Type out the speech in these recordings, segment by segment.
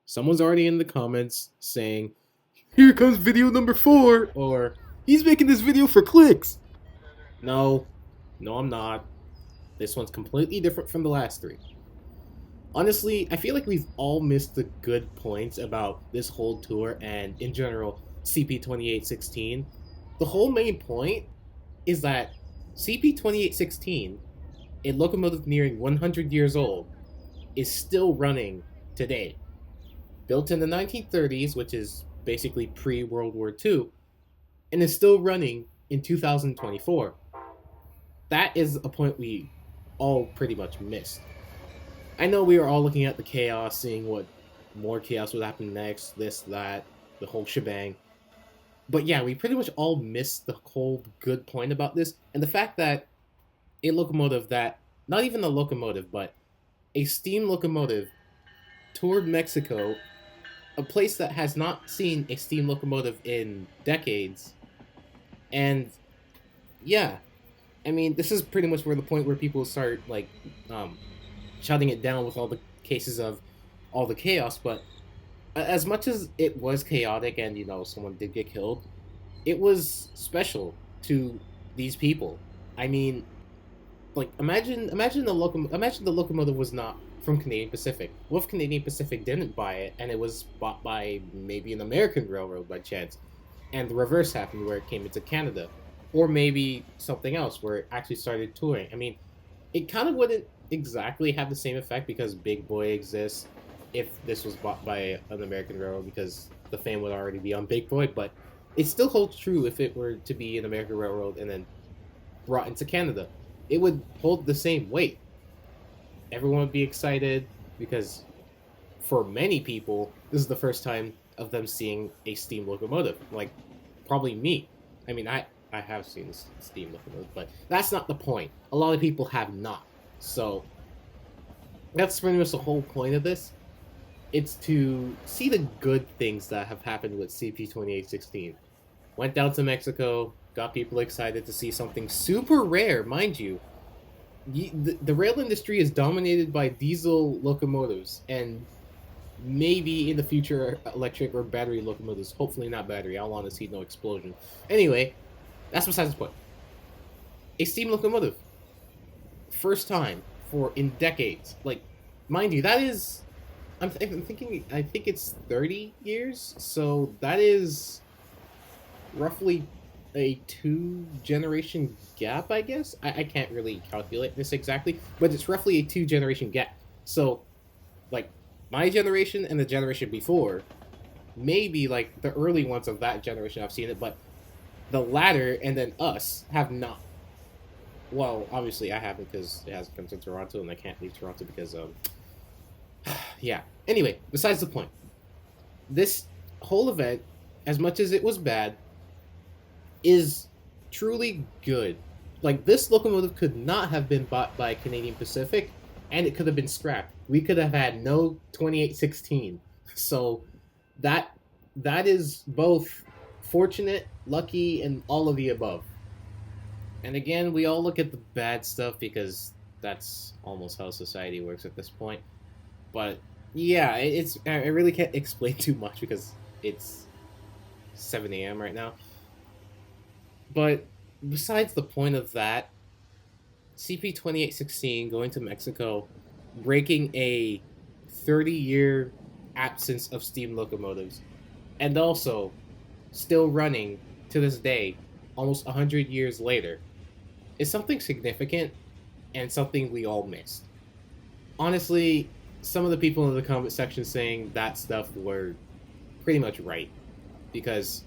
Someone's already in the comments saying, "Here comes video number 4," or "He's making this video for clicks." No, no, I'm not. This one's completely different from the last three. Honestly, I feel like we've all missed the good points about this whole tour and, in general, CP2816. The whole main point is that CP2816, a locomotive nearing 100 years old, is still running today. Built in the 1930s, which is basically pre World War II, and is still running in 2024. That is a point we all pretty much missed. I know we were all looking at the chaos, seeing what more chaos would happen next, this, that, the whole shebang. But yeah, we pretty much all missed the whole good point about this, and the fact that a locomotive that, not even a locomotive, but a steam locomotive toured Mexico, a place that has not seen a steam locomotive in decades. And yeah, I mean, this is pretty much where the point where people start like shutting it down with all the cases of all the chaos. But as much as it was chaotic and someone did get killed, it was special to these people. I mean, like imagine the locomotive was not from Canadian Pacific. What if Canadian Pacific didn't buy it and it was bought by maybe an American railroad by chance, and the reverse happened where it came into Canada, or maybe something else where it actually started touring? I mean, it kind of wouldn't exactly have the same effect because Big Boy exists if this was bought by an American railroad because the fame would already be on Big Boy, but it still holds true if it were to be an American railroad and then brought into Canada. It would hold the same weight. Everyone would be excited because for many people, this is the first time of them seeing a steam locomotive. Like, probably me. I mean, I have seen steam locomotive, but that's not the point. A lot of people have not. So, that's pretty much the whole point of this. It's to see the good things that have happened with CP2816. Went down to Mexico, got people excited to see something super rare, mind you. The rail industry is dominated by diesel locomotives, and maybe in the future electric or battery locomotives. Hopefully not battery. I want to see no explosion. Anyway, that's besides the point. A steam locomotive, first time for in decades. Like, mind you, that is. I'm thinking. I think it's 30 years. So that is roughly a 2 generation gap, I guess. I can't really calculate this exactly, but it's roughly a 2 generation gap. So, like, my generation and the generation before, maybe like the early ones of that generation have seen it, but the latter and then us have not. Well, obviously I haven't because it hasn't come to Toronto and I can't leave Toronto because yeah. Anyway, besides the point, this whole event, as much as it was bad, is truly good. Like, this locomotive could not have been bought by Canadian Pacific, and it could have been scrapped. We could have had no 2816. So that that is both fortunate, lucky, and all of the above. And again, we all look at the bad stuff because that's almost how society works at this point. But yeah, I really can't explain too much because it's 7 a.m. right now. But besides the point of that, CP2816 going to Mexico, breaking a 30-year absence of steam locomotives, and also still running to this day, almost 100 years later, is something significant and something we all missed. Honestly, some of the people in the comment section saying that stuff were pretty much right. Because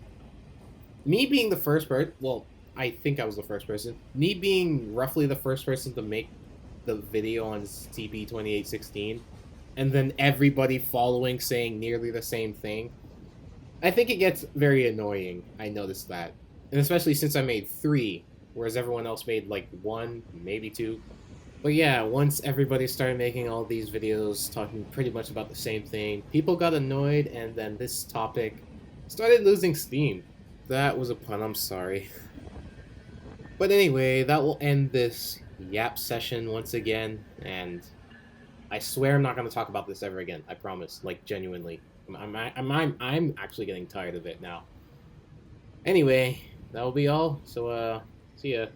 me being the first person, well, I think I was the first person, me being roughly the first person to make the video on CP2816, and then everybody following saying nearly the same thing, I think it gets very annoying. I noticed that. And especially since I made three, whereas everyone else made like one, maybe two. But yeah, once everybody started making all these videos talking pretty much about the same thing, people got annoyed, and then this topic started losing steam. That was a pun, I'm sorry. But anyway, that will end this yap session once again, and I swear I'm not going to talk about this ever again. I promise. Like, genuinely. I'm actually getting tired of it now. Anyway, that'll be all. So, see ya.